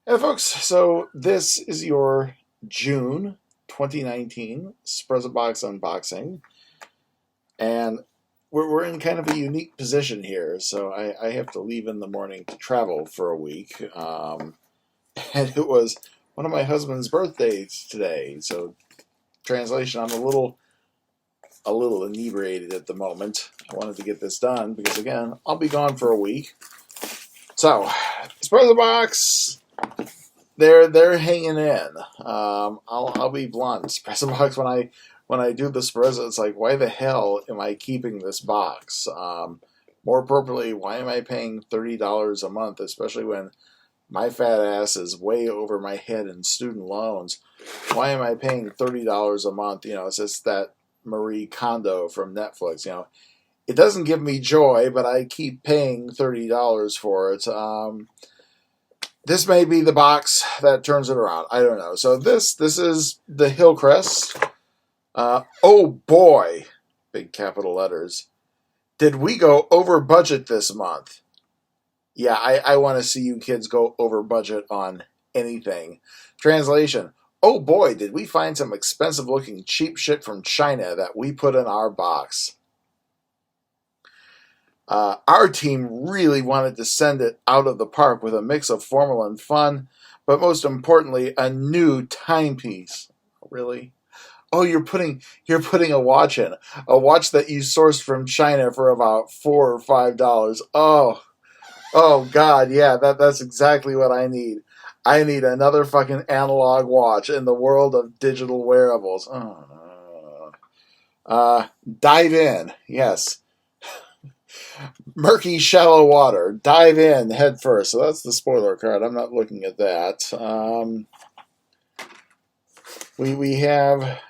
Hey folks, so this is your June 2019 Sprezzabox unboxing, and we're in kind of a unique position here. So I have to leave in the morning to travel for a week, and it was one of my husband's birthdays today. So translation, I'm a little inebriated at the moment. I wanted to get this done because again, I'll be gone for a week. So Sprezzabox. They're hanging in. I'll be blunt. Sprezzabox when I do the Sprezza, it's like, why the hell am I keeping this box? More appropriately, why am I paying $30 a month, especially when my fat ass is way over my head in student loans? Why am I paying $30 a month? It's just that Marie Kondo from Netflix. It doesn't give me joy, but I keep paying $30 for it. This may be the box that turns it around. I don't know. So this is the Hillcrest. Oh boy, big capital letters. Did we go over budget this month? Yeah, I want to see you kids go over budget on anything. Translation. Oh boy, did we find some expensive looking cheap shit from China that we put in our box. Our team really wanted to send it out of the park with a mix of formal and fun, but most importantly, a new timepiece. Really? Oh, you're putting a watch in, a watch that you sourced from China for about $4 or $5. Oh God, yeah, that's exactly what I need. I need another fucking analog watch in the world of digital wearables. Dive in, yes. Murky, shallow water. Dive in head first. So that's the spoiler card. I'm not looking at that. We have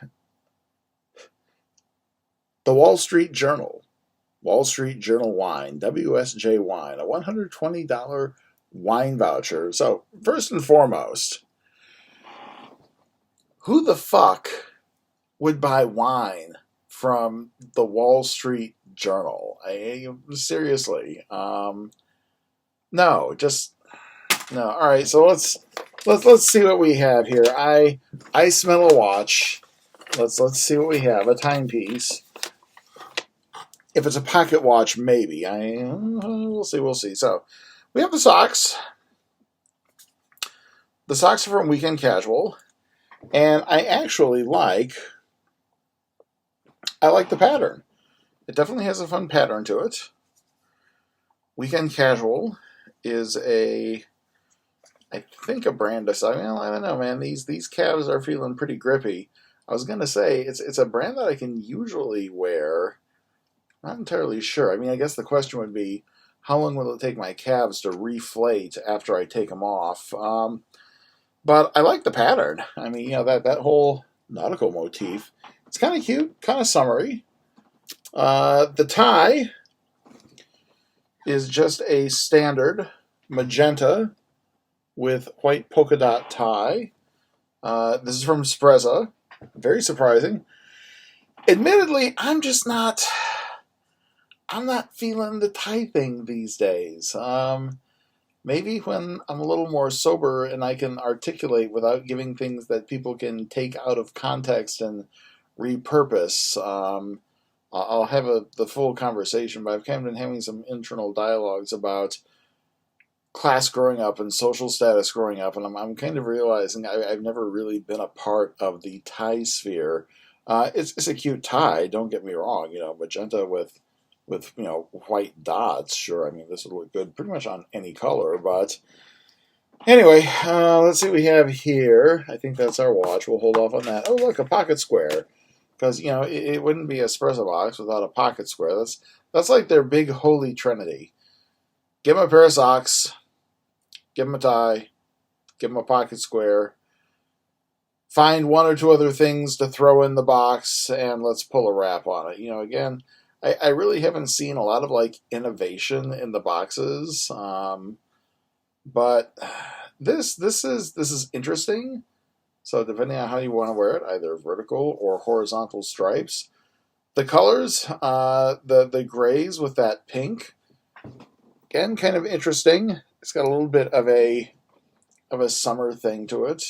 the Wall Street Journal. Wall Street Journal wine. WSJ wine. A $120 wine voucher. So, first and foremost, who the fuck would buy wine from the Wall Street Journal? Seriously, no, just no. All right, so let's see what we have here. I smell a watch. Let's see what we have. A timepiece. If it's a pocket watch, maybe. We'll see. We'll see. So we have the socks. The socks are from Weekend Casual, and I actually like the pattern. It definitely has a fun pattern to it. Weekend Casual is I think a brand I don't know, man. These calves are feeling pretty grippy. I was gonna say it's a brand that I can usually wear. Not entirely sure. I mean, I guess the question would be, how long will it take my calves to reflate after I take them off? But I like the pattern. I mean, that whole nautical motif. It's kind of cute, kind of summery. The tie is just a standard magenta with white polka dot tie. This is from Sprezza. Very surprising. Admittedly, I'm not feeling the tie thing these days. Maybe when I'm a little more sober and I can articulate without giving things that people can take out of context and repurpose. I'll have the full conversation, but I've kind of been having some internal dialogues about class growing up and social status growing up, and I'm kind of realizing I've never really been a part of the tie sphere. It's a cute tie, don't get me wrong. Magenta with white dots. Sure, I mean this would look good pretty much on any color, but anyway, let's see what we have here. I think that's our watch. We'll hold off on that. Oh, look, a pocket square. Because, it wouldn't be a Sprezzabox without a pocket square. That's like their big holy trinity. Give them a pair of socks. Give them a tie. Give them a pocket square. Find one or two other things to throw in the box, and let's pull a wrap on it. Again, I really haven't seen a lot of, innovation in the boxes. But this is interesting. So depending on how you want to wear it, either vertical or horizontal stripes. The colors, the grays with that pink, again, kind of interesting. It's got a little bit of a of a summer thing to it.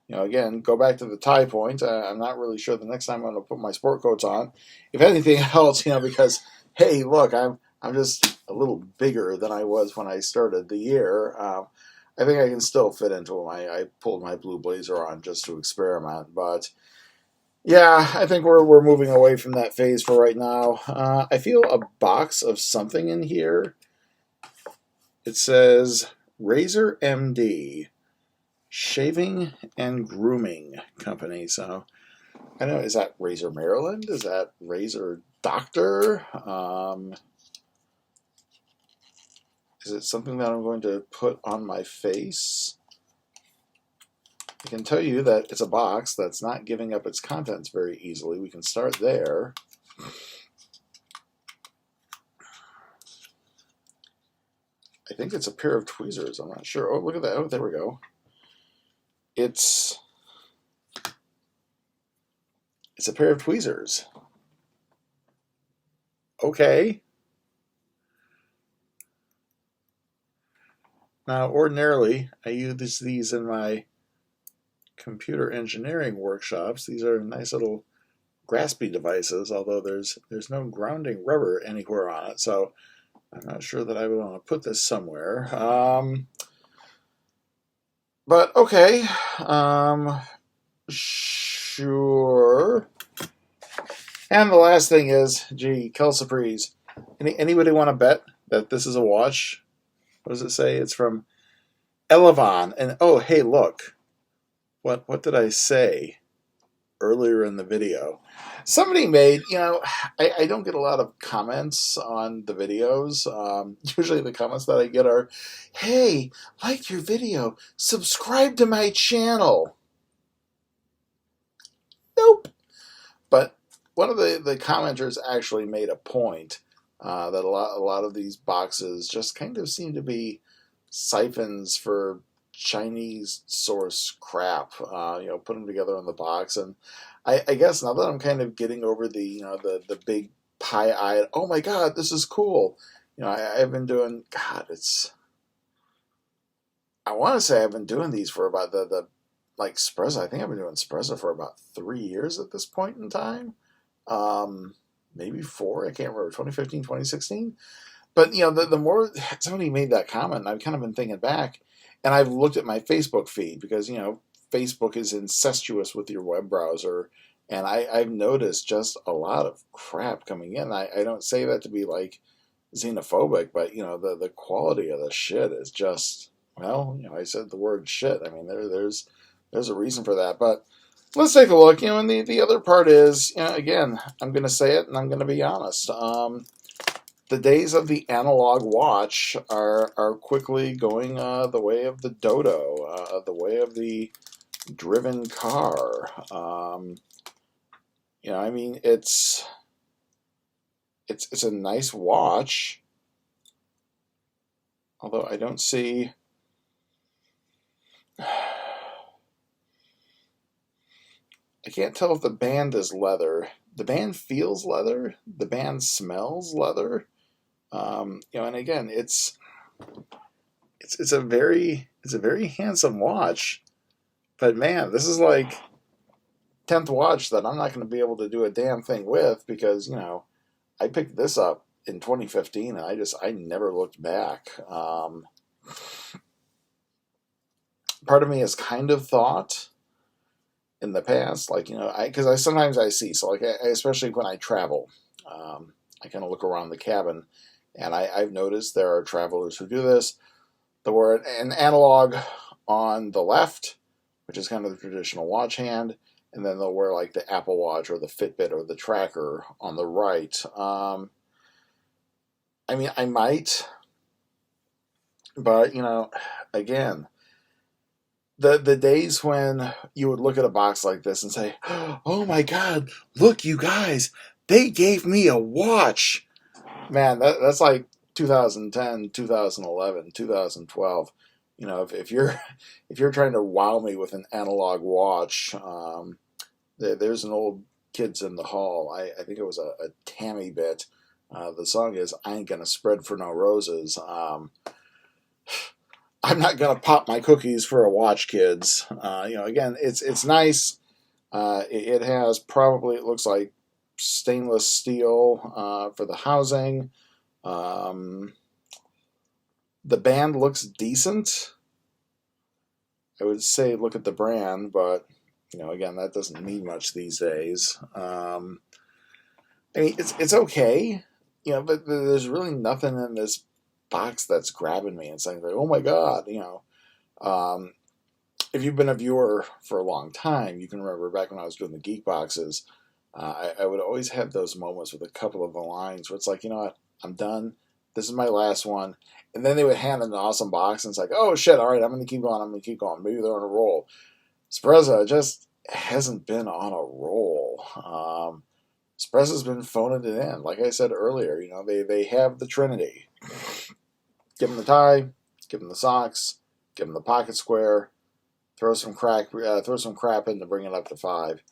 Again, go back to the tie point. I'm not really sure the next time I'm going to put my sport coats on. If anything else, because hey, look, I'm just a little bigger than I was when I started the year. I think I can still fit into them. I pulled my blue blazer on just to experiment, but yeah, I think we're moving away from that phase for right now. I feel a box of something in here. It says Razor MD. Shaving and Grooming Company. So I don't know, is that Razor Maryland? Is that Razor Doctor? Is it something that I'm going to put on my face? I can tell you that it's a box that's not giving up its contents very easily. We can start there. I think it's a pair of tweezers. I'm not sure. Oh, look at that. Oh, there we go. It's a pair of tweezers. Okay. Now, ordinarily, I use these in my computer engineering workshops. These are nice little graspy devices, although there's no grounding rubber anywhere on it, so I'm not sure that I would want to put this somewhere. But okay, sure. And the last thing is, gee, Kelsapries. Anybody want to bet that this is a watch? What does it say? It's from Elevon. And oh, hey, look. What did I say earlier in the video? Somebody made, I don't get a lot of comments on the videos. Usually the comments that I get are, hey, like your video, subscribe to my channel. Nope. But one of the commenters actually made a point that a lot of these boxes just kind of seem to be siphons for Chinese source crap. Put them together in the box, and I guess now that I'm kind of getting over the big pie-eyed, oh my god, this is cool. I've been doing, I want to say I've been doing these for about the like Sprezza. I think I've been doing Sprezza for about 3 years at this point in time. Maybe 4, I can't remember, 2015, 2016. But, the more somebody made that comment, and I've kind of been thinking back, and I've looked at my Facebook feed because, Facebook is incestuous with your web browser, and I've noticed just a lot of crap coming in. I don't say that to be, like, xenophobic, but, the quality of the shit is just, well, I said the word shit. I mean, there's a reason for that, but let's take a look. And the other part is, again, I'm going to say it, and I'm going to be honest. The days of the analog watch are quickly going the way of the dodo, the way of the driven car. I mean, it's a nice watch, although I don't see. I can't tell if the band is leather. The band feels leather. The band smells leather. And again, it's a very handsome watch. But man, this is like 10th watch that I'm not going to be able to do a damn thing with because I picked this up in 2015 and I never looked back. Part of me has kind of thought in the past, like, because I sometimes I see, so like, especially when I travel, I kind of look around the cabin, and I've noticed there are travelers who do this. They'll wear an analog on the left, which is kind of the traditional watch hand, and then they'll wear like the Apple Watch or the Fitbit or the tracker on the right. I mean, I might, but again, the days when you would look at a box like this and say, oh my god, look, you guys, they gave me a watch. Man, that's like 2010, 2011, 2012. If you're trying to wow me with an analog watch, there's an old Kids in the Hall. I think it was a Tammy bit. The song is I Ain't Gonna Spread for No Roses. I'm not gonna pop my cookies for a watch, kids. Again, it's nice. It has probably, it looks like stainless steel for the housing. Um, the band looks decent. I would say look at the brand, but again, that doesn't mean much these days. I mean, it's okay, but there's really nothing in this box that's grabbing me and saying like, oh my god, Um, if you've been a viewer for a long time, you can remember back when I was doing the geek boxes, I would always have those moments with a couple of the lines where it's like, you know what, I'm done. This is my last one. And then they would hand an awesome box, and it's like, oh shit, all right, I'm going to keep going. I'm going to keep going. Maybe they're on a roll. Sprezza just hasn't been on a roll. Sprezza's been phoning it in. Like I said earlier, they have the Trinity. Give them the tie, give them the socks, give them the pocket square, throw some crap in to bring it up to 5.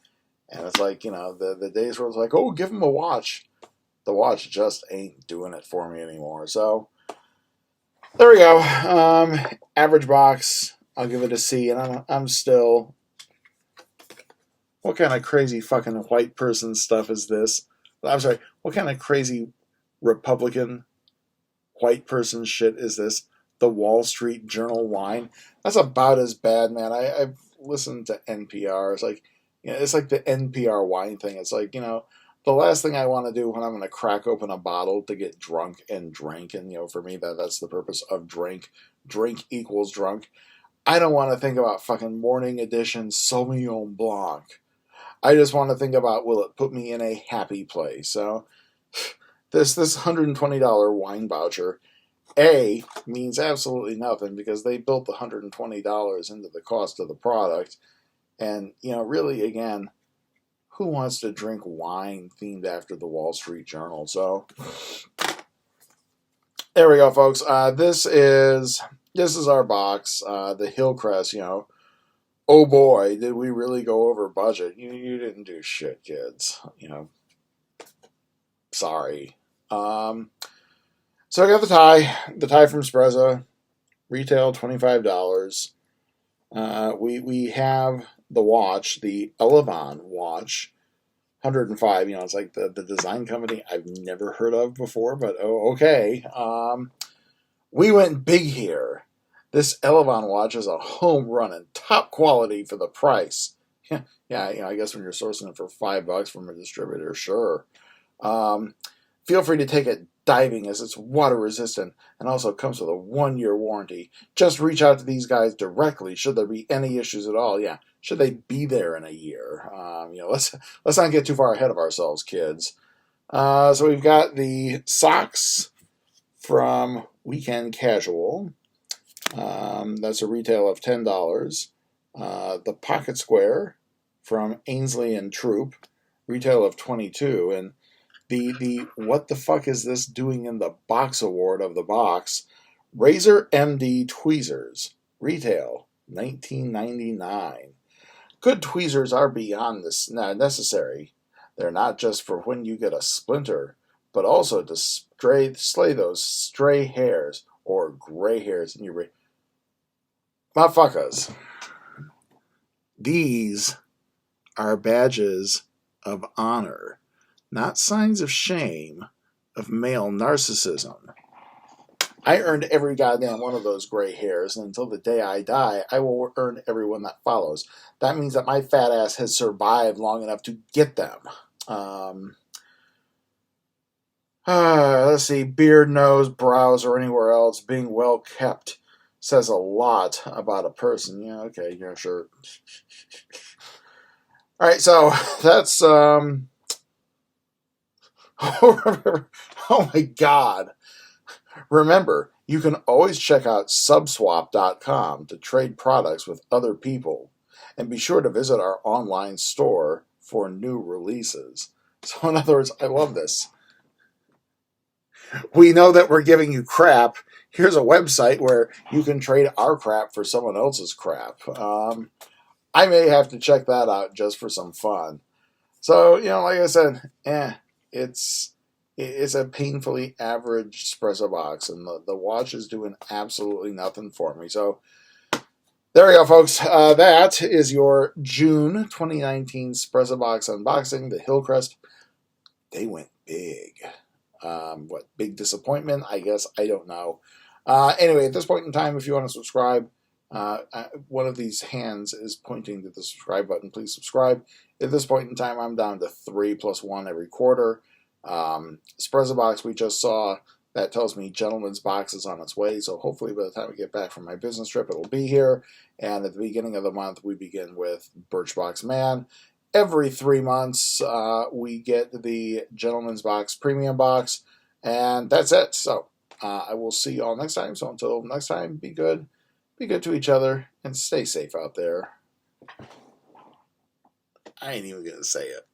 And it's like, the days where it's like, oh, give them a watch. The watch just ain't doing it for me anymore. So there we go. Average box. I'll give it a C. And I'm still. What kind of crazy fucking white person stuff is this? I'm sorry. What kind of crazy Republican white person shit is this? The Wall Street Journal wine. That's about as bad, man. I've listened to NPR. It's like, it's like the NPR wine thing. It's like, the last thing I want to do when I'm going to crack open a bottle to get drunk and drink, and for me that's the purpose of drink. Drink equals drunk. I don't want to think about fucking morning edition Sauvignon Blanc. I just want to think about, will it put me in a happy place? So this $120 wine voucher, A, means absolutely nothing because they built the $120 into the cost of the product. And, really, again, who wants to drink wine themed after the Wall Street Journal? So there we go, folks. This is our box, the Hillcrest. Oh boy, did we really go over budget? You didn't do shit, kids. Sorry. So I got the tie from Sprezza, retail $25. We have the watch, the Elevon watch, 105. It's like the design company I've never heard of before, but okay. We went big here. This Elevon watch is a home run and top quality for the price. Yeah, I guess when you're sourcing it for $5 from a distributor, sure. Feel free to take it diving as it's water resistant and also comes with a 1-year warranty. Just reach out to these guys directly should there be any issues at all. Yeah, should they be there in a year? Let's not get too far ahead of ourselves, kids. So we've got the socks from Weekend Casual. That's a retail of $10. The pocket square from Ainsley and Troop, retail of $22. And the what the fuck is this doing in the box award of the box? Razor MD tweezers, retail $19.99. Good tweezers are beyond this necessary. They're not just for when you get a splinter, but also to slay those stray hairs or gray hairs in your motherfuckers. These are badges of honor, not signs of shame, of male narcissism. I earned every goddamn one of those gray hairs, and until the day I die, I will earn every one that follows. That means that my fat ass has survived long enough to get them. Let's see, beard, nose, brows, or anywhere else being well kept says a lot about a person. Yeah, okay, yeah, sure. All right, so that's oh my god. Remember, you can always check out subswap.com to trade products with other people, and be sure to visit our online store for new releases. So in other words, I love this. We know that we're giving you crap. Here's a website where you can trade our crap for someone else's crap. I may have to check that out just for some fun. So, like I said, it's it's a painfully average Sprezzabox, and the watch is doing absolutely nothing for me. So there we go, folks. That is your June 2019 Sprezzabox unboxing. The Hillcrest, they went big. What, big disappointment? I guess. I don't know. Anyway, at this point in time, if you want to subscribe, one of these hands is pointing to the subscribe button. Please subscribe. At this point in time, I'm down to 3 + 1 every quarter. Sprezzabox we just saw, that tells me Gentleman's Box is on its way, so hopefully by the time we get back from my business trip, it'll be here. And at the beginning of the month, we begin with Birchbox Man. Every 3 months, we get the Gentleman's Box Premium Box, and that's it. So I will see you all next time. So until next time, be good to each other, and stay safe out there. I ain't even gonna say it.